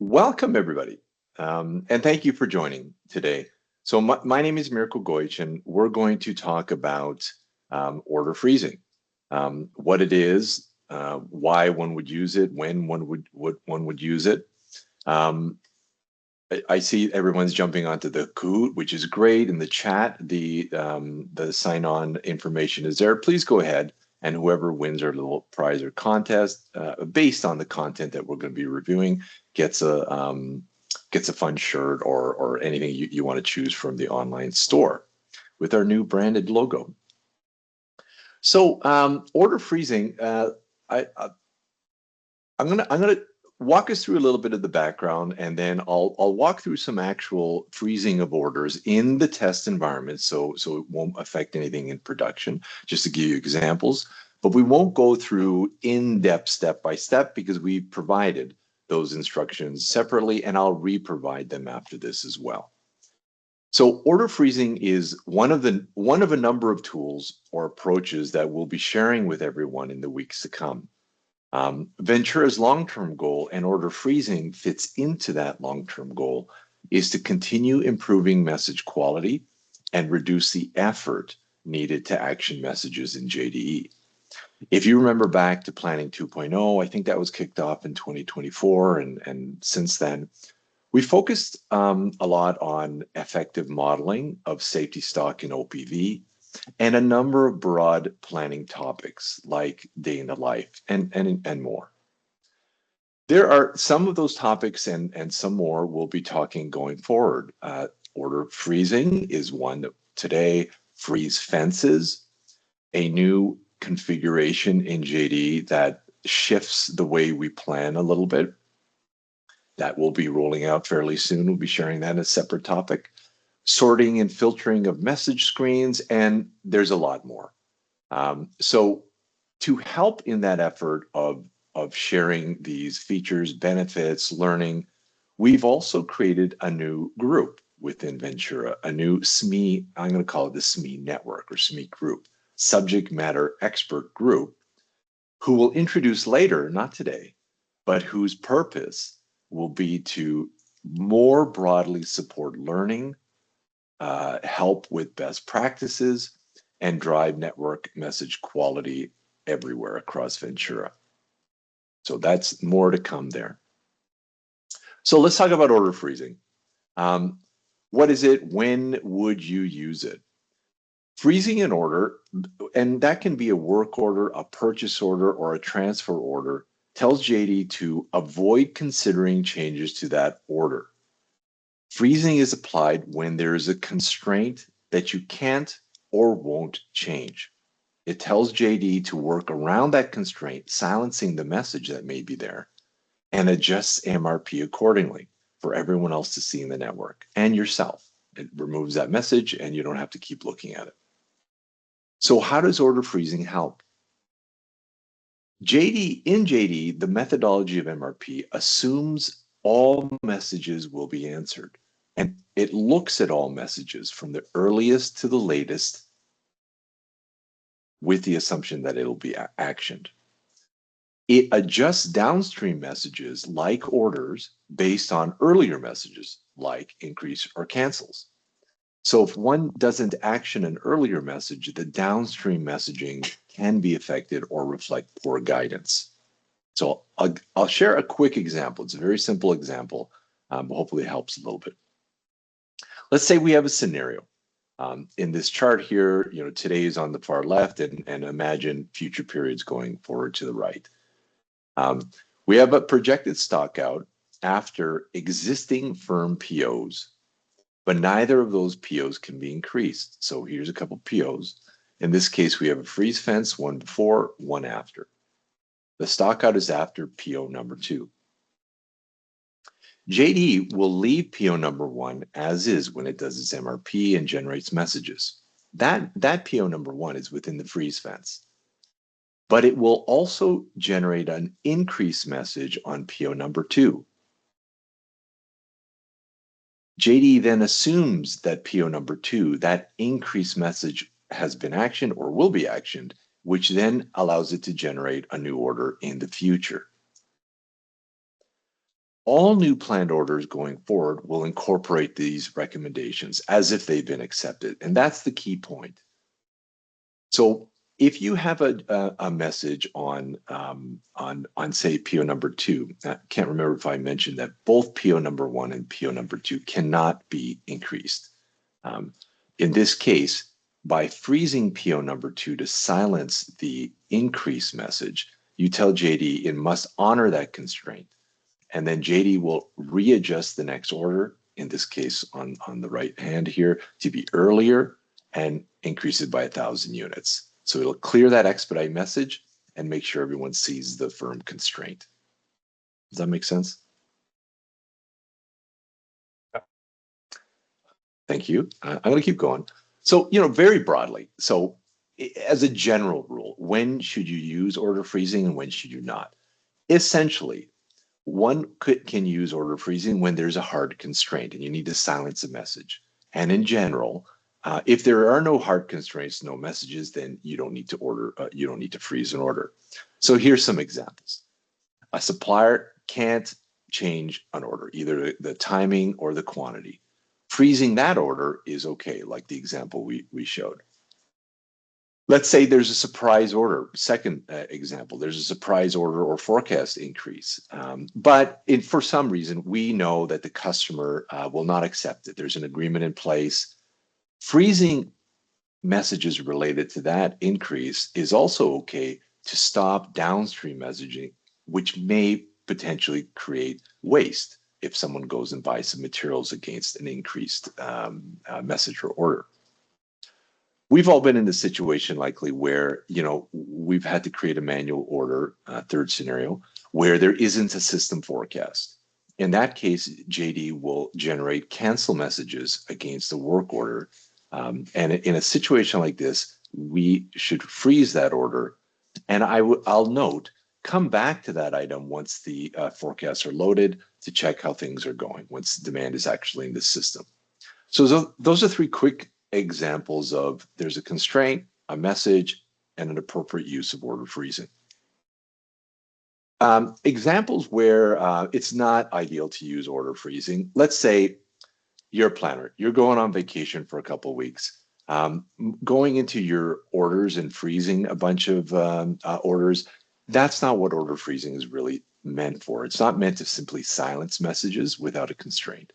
Welcome, everybody, and thank you for joining today. So my name is Mirko Goich, and we're going to talk about order freezing, what it is, why one would use it, when one would use it. Um, I see everyone's jumping onto the Kahoot, which is great. In the chat, the sign-on information is there. Please go ahead, and whoever wins our little prize or contest, based on the content that we're going to be reviewing, gets a fun shirt or anything you want to choose from the online store with our new branded logo. So order freezing, I'm gonna walk us through a little bit of the background, and then I'll walk through some actual freezing of orders in the test environment, so it won't affect anything in production. Just to give you examples, but we won't go through in-depth step by step because we provided those instructions separately, and I'll re-provide them after this as well. So order freezing is one of a number of tools or approaches that we'll be sharing with everyone in the weeks to come. Ventura's long-term goal, and order freezing fits into that long-term goal, is to continue improving message quality and reduce the effort needed to action messages in JDE. If you remember back to Planning 2.0, I think that was kicked off in 2024, and since then, we focused a lot on effective modeling of safety stock in OPV, and a number of broad planning topics like day in the life and more. There are some of those topics and some more we'll be talking going forward. Order freezing is one today, freeze fences, a new configuration in JD that shifts the way we plan a little bit. That will be rolling out fairly soon. We'll be sharing that as a separate topic. Sorting and filtering of message screens, and there's a lot more. So to help in that effort of sharing these features, benefits, learning, we've also created a new group within Ventura, a new SME, I'm going to call it the SME network or SME group, subject matter expert group, who we'll introduce later, not today, but whose purpose will be to more broadly support learning, help with best practices, and drive network message quality everywhere across Ventura. So that's more to come there. So let's talk about order freezing. What is it? When would you use it? Freezing an order, and that can be a work order, a purchase order, or a transfer order, tells JD to avoid considering changes to that order. Freezing is applied when there is a constraint that you can't or won't change. It tells JD to work around that constraint, silencing the message that may be there, and adjusts MRP accordingly for everyone else to see in the network and yourself. It removes that message and you don't have to keep looking at it. So how does order freezing help? In JD, the methodology of MRP assumes all messages will be answered, and it looks at all messages from the earliest to the latest with the assumption that it'll be actioned. It adjusts downstream messages like orders based on earlier messages like increase or cancels. So if one doesn't action an earlier message, the downstream messaging can be affected or reflect poor guidance. So I'll share a quick example. It's a very simple example. Hopefully it helps a little bit. Let's say we have a scenario. In this chart here, today is on the far left, and imagine future periods going forward to the right. We have a projected stock out after existing firm POs, but neither of those POs can be increased. So here's a couple POs. In this case, we have a freeze fence, one before, one after. The stock out is after PO number 2. JD will leave PO number 1 as is when it does its MRP and generates messages. That PO number 1 is within the freeze fence, but it will also generate an increase message on PO number 2. JD then assumes that PO number 2, that increase message has been actioned or will be actioned, which then allows it to generate a new order in the future. all new planned orders going forward will incorporate these recommendations as if they've been accepted. And that's the key point. So if you have a message on say PO number 2, I can't remember if I mentioned that both PO number 1 and PO number 2 cannot be increased. In this case, by freezing PO number 2 to silence the increase message, you tell JD it must honor that constraint. And then JD will readjust the next order, in this case on the right hand here, to be earlier and increase it by 1,000 units. So it'll clear that expedite message and make sure everyone sees the firm constraint. Does that make sense? Thank you. I'm going to keep going. So, very broadly, so as a general rule, when should you use order freezing and when should you not? Essentially, one can use order freezing when there's a hard constraint and you need to silence a message. And in general, if there are no hard constraints, no messages, then you don't need to freeze an order. So here's some examples. A supplier can't change an order, either the timing or the quantity. Freezing that order is okay, like the example we showed. Let's say there's a surprise order. Second example, there's a surprise order or forecast increase. But for some reason, we know that the customer will not accept it. There's an agreement in place. Freezing messages related to that increase is also okay to stop downstream messaging, which may potentially create waste if someone goes and buys some materials against an increased message or order. We've all been in this situation likely where, we've had to create a manual order, third scenario, where there isn't a system forecast. In that case, JD will generate cancel messages against the work order. And in a situation like this, we should freeze that order. And I'll note, come back to that item once the forecasts are loaded to check how things are going, once demand is actually in the system. So those are 3 quick examples of there's a constraint, a message, and an appropriate use of order freezing. Examples where it's not ideal to use order freezing. Let's say you're a planner, you're going on vacation for a couple of weeks. Going into your orders and freezing a bunch of orders, that's not what order freezing is really meant for. It's not meant to simply silence messages without a constraint.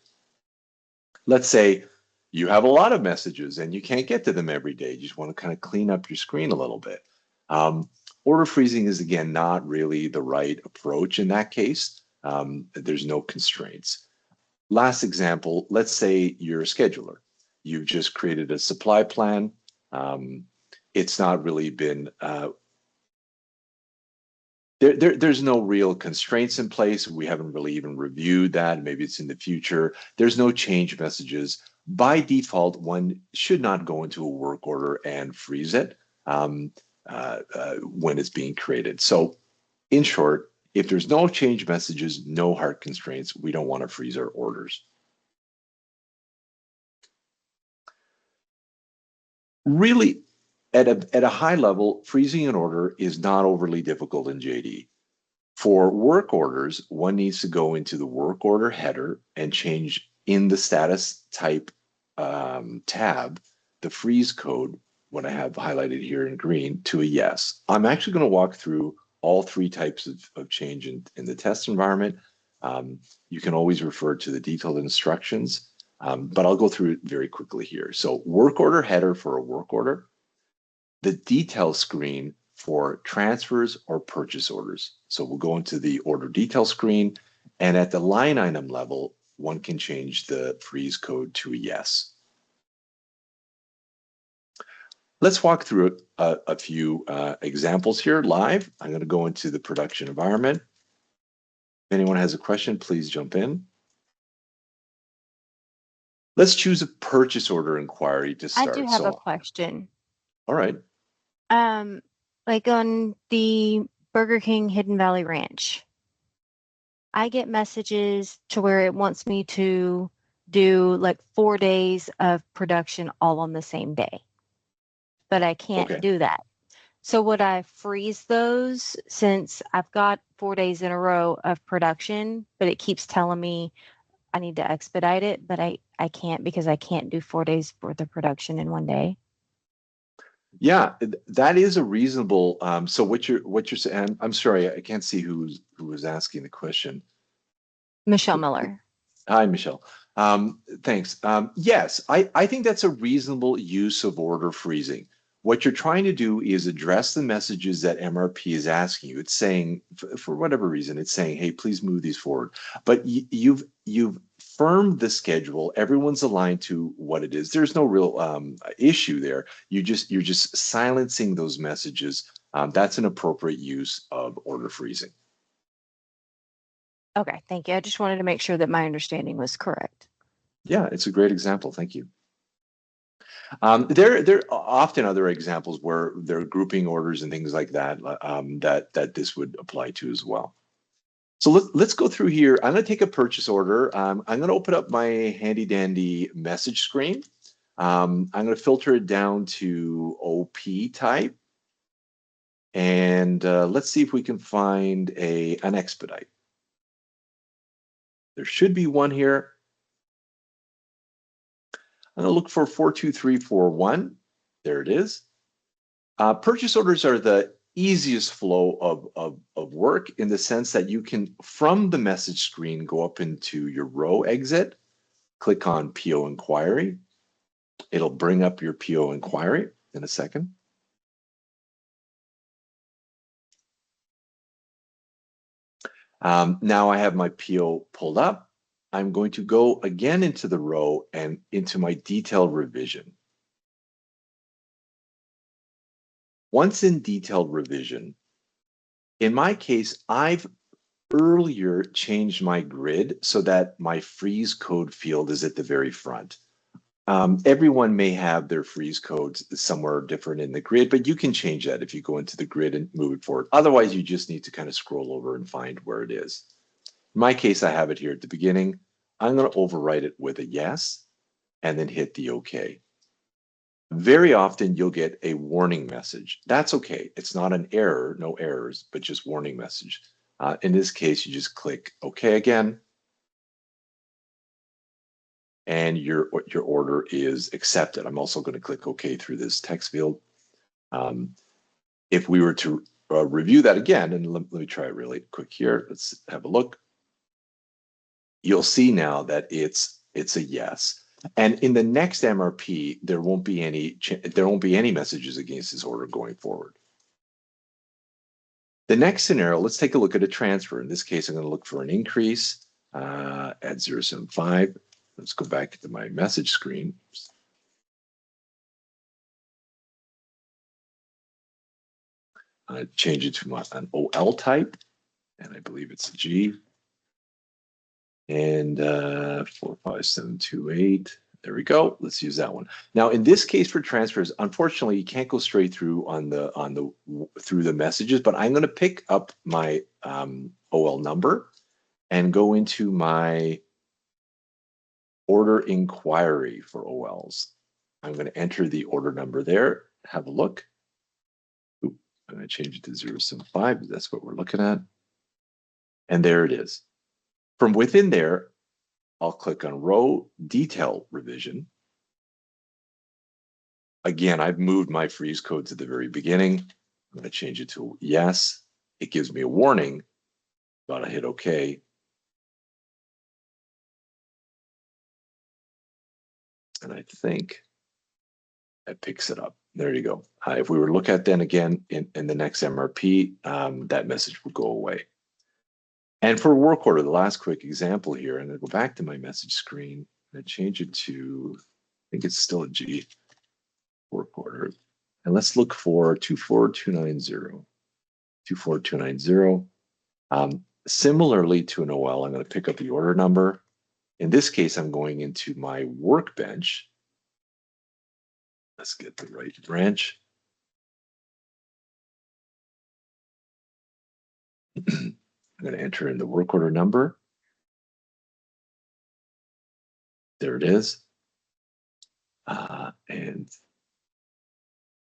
Let's say you have a lot of messages and you can't get to them every day. You just want to kind of clean up your screen a little bit. Order freezing is, again, not really the right approach in that case. There's no constraints. Last example, let's say you're a scheduler. You've just created a supply plan. It's not really been, there's no real constraints in place. We haven't really even reviewed that. Maybe it's in the future. There's no change messages. By default, one should not go into a work order and freeze it when it's being created. So in short, if there's no change messages, no hard constraints, we don't want to freeze our orders. Really, at a high level, freezing an order is not overly difficult in JD. For work orders, one needs to go into the work order header and change in the status type tab, the freeze code, what I have highlighted here in green, to a yes. I'm actually going to walk through all 3 types of change in the test environment. You can always refer to the detailed instructions, but I'll go through it very quickly here. So work order header for a work order, the detail screen for transfers or purchase orders. So we'll go into the order detail screen, and at the line item level, one can change the freeze code to a yes. Let's walk through a few examples here live. I'm going to go into the production environment. If anyone has a question, please jump in. Let's choose a purchase order inquiry to start. I do have a question. All right. Like on the Burger King Hidden Valley Ranch, I get messages to where it wants me to do like 4 days of production all on the same day, but I can't do that. So would I freeze those since I've got 4 days in a row of production, but it keeps telling me I need to expedite it, but I can't because I can't do 4 days worth of production in one day? Yeah, that is a reasonable. So what you're saying? I'm sorry, I can't see who was asking the question. Michelle Miller. Hi, Michelle. Thanks. Yes, I think that's a reasonable use of order freezing. What you're trying to do is address the messages that MRP is asking you. It's saying, for whatever reason, it's saying, "Hey, please move these forward." But you've firmed the schedule. Everyone's aligned to what it is. There's no real issue there. You're just silencing those messages. That's an appropriate use of order freezing. Okay, thank you. I just wanted to make sure that my understanding was correct. Yeah, it's a great example. Thank you. There are often other examples where there are grouping orders and things like that that this would apply to as well. So let's go through here. I'm going to take a purchase order. I'm going to open up my handy dandy message screen. I'm going to filter it down to OP type. And let's see if we can find an expedite. There should be one here. I'm going to look for 42341. There it is. Purchase orders are the easiest flow of work in the sense that you can, from the message screen, go up into your row exit, click on PO inquiry. It'll bring up your PO inquiry in a second. Now I have my PO pulled up. I'm going to go again into the row and into my detailed revision. Once in detailed revision, in my case, I've earlier changed my grid so that my freeze code field is at the very front. Everyone may have their freeze codes somewhere different in the grid, but you can change that if you go into the grid and move it forward. Otherwise, you just need to kind of scroll over and find where it is. In my case, I have it here at the beginning. I'm going to overwrite it with a yes and then hit the OK. Very often you'll get a warning message. That's okay. It's not an error, no errors, but just warning message. In this case, you just click OK again, and your order is accepted. I'm also going to click OK through this text field. If we were to review that again, and let me try it really quick here. Let's have a look. You'll see now that it's a yes. And in the next MRP, there won't be any messages against this order going forward. The next scenario, let's take a look at a transfer. In this case, I'm going to look for an increase at 0.75. Let's go back to my message screen. Change it to an OL type, and I believe it's a G. And 45728. There we go. Let's use that one. Now, in this case for transfers, unfortunately, you can't go straight through through the messages, but I'm going to pick up my OL number and go into my order inquiry for OLs. I'm going to enter the order number there. Have a look. Oop, I'm going to change it to 0.75. That's what we're looking at. And there it is. From within there, I'll click on row detail revision. Again, I've moved my freeze code to the very beginning. I'm going to change it to yes. It gives me a warning, but I hit OK. And I think that picks it up. There you go. If we were to look at then again in the next MRP, that message would go away. And for work order, the last quick example here, I'm going to go back to my message screen and change it to, I think it's still a G, work order. And let's look for 24290. 24290. Similarly to an OL, I'm going to pick up the order number. In this case, I'm going into my workbench. Let's get the right branch. I'm going to enter in the work order number. There it is. And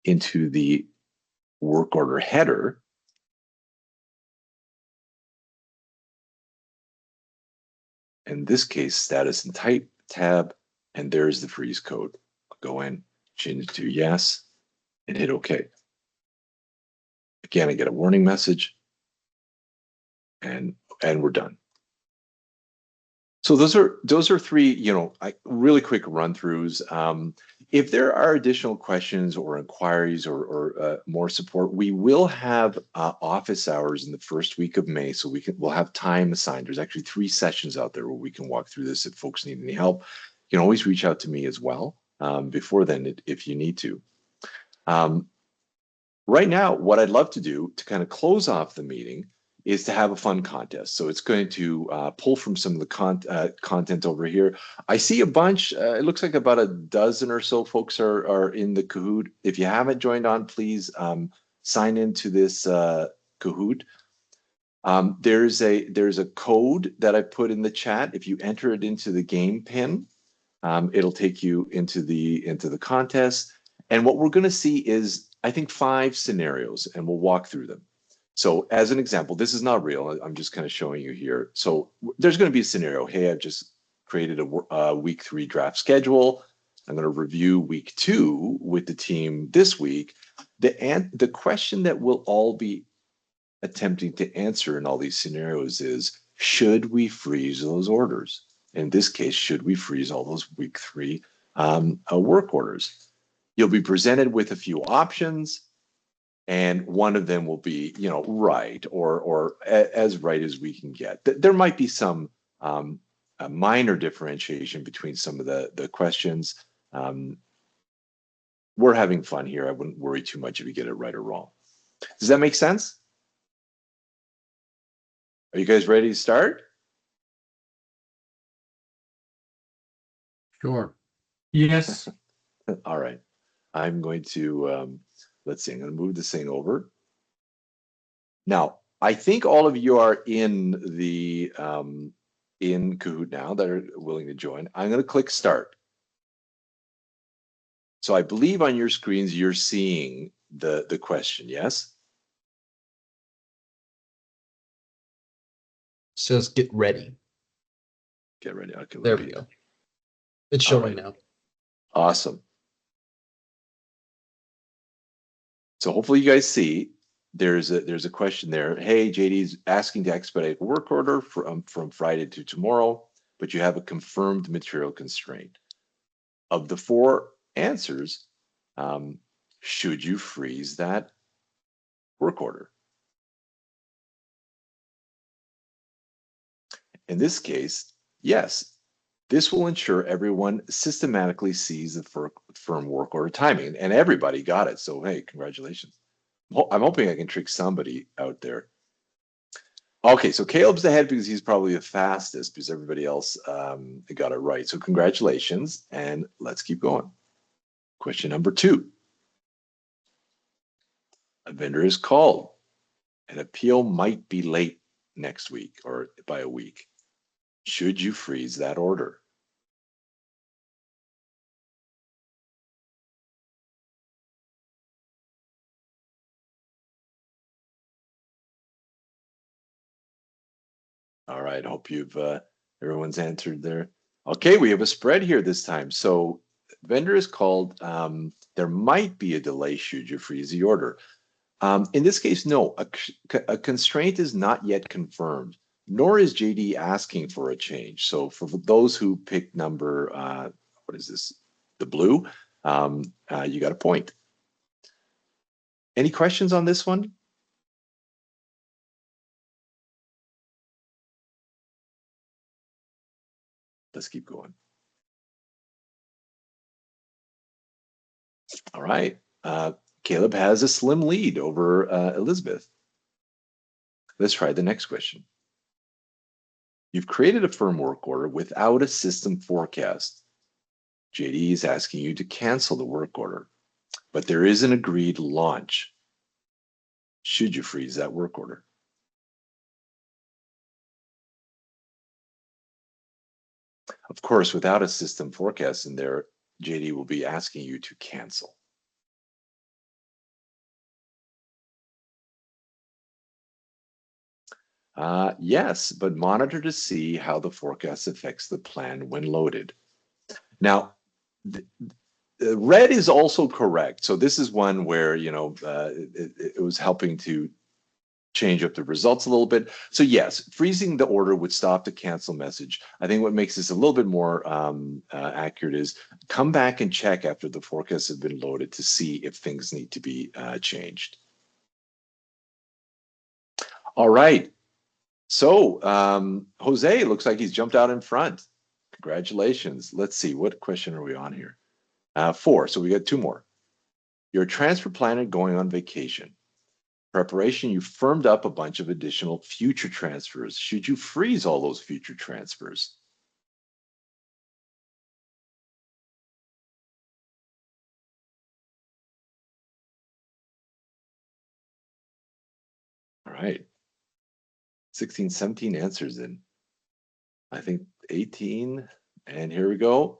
into the work order header, in this case, status and type tab, and there's the freeze code. I'll go in, change it to yes, and hit OK. Again, I get a warning message, and we're done. So those are three, really quick run-throughs. If there are additional questions or inquiries or more support, we will have office hours in the first week of May, so we'll have time assigned. There's actually 3 sessions out there where we can walk through this if folks need any help. You can always reach out to me as well before then if you need to. Right now, what I'd love to do to kind of close off the meeting is to have a fun contest. So it's going to pull from some of the content over here. I see a bunch, it looks like about a dozen or so folks are in the Kahoot. If you haven't joined on, please sign into this Kahoot. There's a code that I put in the chat. If you enter it into the game pin, it'll take you into the contest. And what we're going to see is, I think, 5 scenarios, and we'll walk through them. So as an example, this is not real. I'm just kind of showing you here. So there's going to be a scenario. Hey, I've just created a week 3 draft schedule. I'm going to review week 2 with the team this week. The question that we'll all be attempting to answer in all these scenarios is, should we freeze those orders? In this case, should we freeze all those week 3 work orders? You'll be presented with a few options, and one of them will be, right or as right as we can get. There might be some a minor differentiation between some of the questions. We're having fun here. I wouldn't worry too much if you get it right or wrong. Does that make sense? Are you guys ready to start? Sure. Yes. All right. I'm going to, let's see, I'm going to move this thing over. Now, I think all of you are in the in Kahoot now that are willing to join. I'm going to click start. So I believe on your screens you're seeing the question, yes? Says get ready. Get ready. Okay, There we go. It's showing now. Awesome. So hopefully you guys see there's a question there. Hey, JD's asking to expedite a work order from Friday to tomorrow, but you have a confirmed material constraint. Of the 4 answers, should you freeze that work order? In this case, yes. This will ensure everyone systematically sees the firm work order timing, and everybody got it. So, hey, congratulations. I'm hoping I can trick somebody out there. Okay, so Caleb's ahead because he's probably the fastest because everybody else got it right. So congratulations, and let's keep going. Question number 2. A vendor is called. An appeal might be late next week or by a week. Should you freeze that order? All right, hope you've everyone's answered there. Okay, we have a spread here this time. So vendor is called. There might be a delay should you freeze the order. In this case, no, a constraint is not yet confirmed, nor is JD asking for a change. So for those who picked number, what is this, the blue, you got a point. Any questions on this one? Let's keep going. All right. Caleb has a slim lead over Elizabeth. Let's try the next question. You've created a firm work order without a system forecast. JD is asking you to cancel the work order, but there is an agreed launch. Should you freeze that work order? Of course, without a system forecast in there, JD will be asking you to cancel. Yes, but monitor to see how the forecast affects the plan when loaded. Now, red is also correct. So this is one where, you know, it was helping to change up the results a little bit. So yes, freezing the order would stop the cancel message. I think what makes this a little bit more accurate is come back and check after the forecast has been loaded to see if things need to be changed. All right. So Jose looks like he's jumped out in front. Congratulations. Let's see, what question are we on here? 4, so we got 2 more. You're a transfer planner going on vacation. Preparation, you firmed up a bunch of additional future transfers. Should you freeze all those future transfers? All right. 16, 17 answers in. I think 18, and here we go.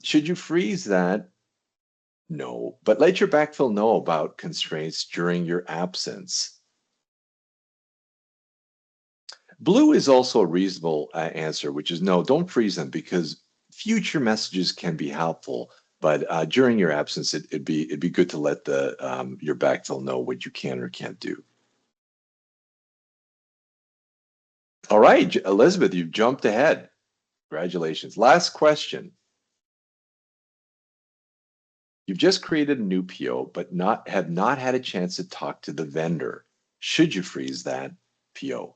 Should you freeze that? No, but let your backfill know about constraints during your absence. Blue is also a reasonable answer, which is no, don't freeze them because future messages can be helpful, but during your absence, it'd be good to let the your backfill know what you can or can't do. All right, Elizabeth, you've jumped ahead. Congratulations. Last question. You've just created a new PO, but have not had a chance to talk to the vendor. Should you freeze that PO?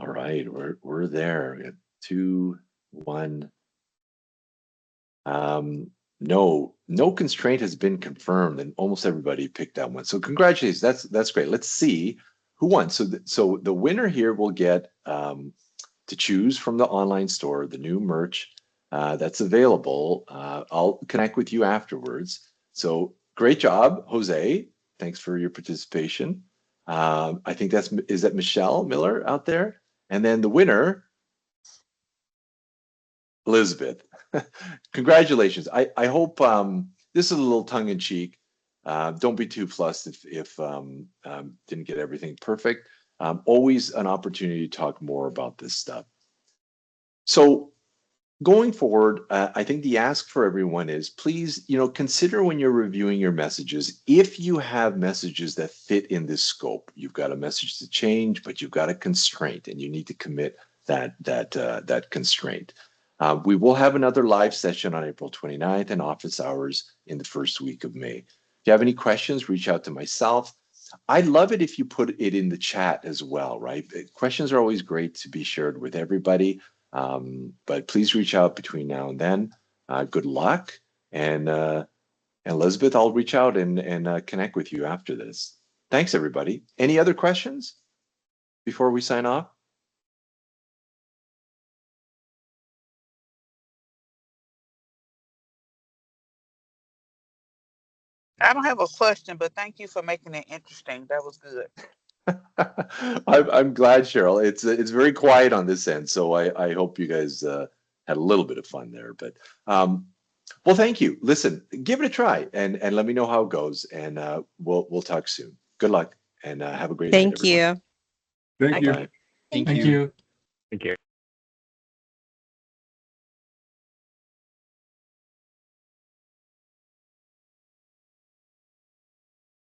All right, we're there. We have 2, 1. No constraint has been confirmed, and almost everybody picked that one. So congratulations, that's great. Let's see who won. So the winner here will get to choose from the online store the new merch that's available. I'll connect with you afterwards. So great job, Jose. Thanks for your participation. I think is that Michelle Miller out there? And then the winner, Elizabeth. Congratulations. I hope this is a little tongue in cheek. Don't be too flustered if didn't get everything perfect. Always an opportunity to talk more about this stuff. So going forward, I think the ask for everyone is please, consider when you're reviewing your messages, if you have messages that fit in this scope, you've got a message to change, but you've got a constraint and you need to commit that constraint. We will have another live session on April 29th and office hours in the first week of May. If you have any questions, reach out to myself. I'd love it if you put it in the chat as well, right? Questions are always great to be shared with everybody, but please reach out between now and then. Good luck. And Elizabeth, I'll reach out and connect with you after this. Thanks, everybody. Any other questions before we sign off? I don't have a question, but thank you for making it interesting. That was good. I'm glad, Cheryl. It's very quiet on this end, so I hope you guys had a little bit of fun there. But well, thank you. Listen, give it a try and let me know how it goes, and we'll talk soon. Good luck and have a great night, everyone. Thank you. Thank you. Bye. Thank you. Thank you.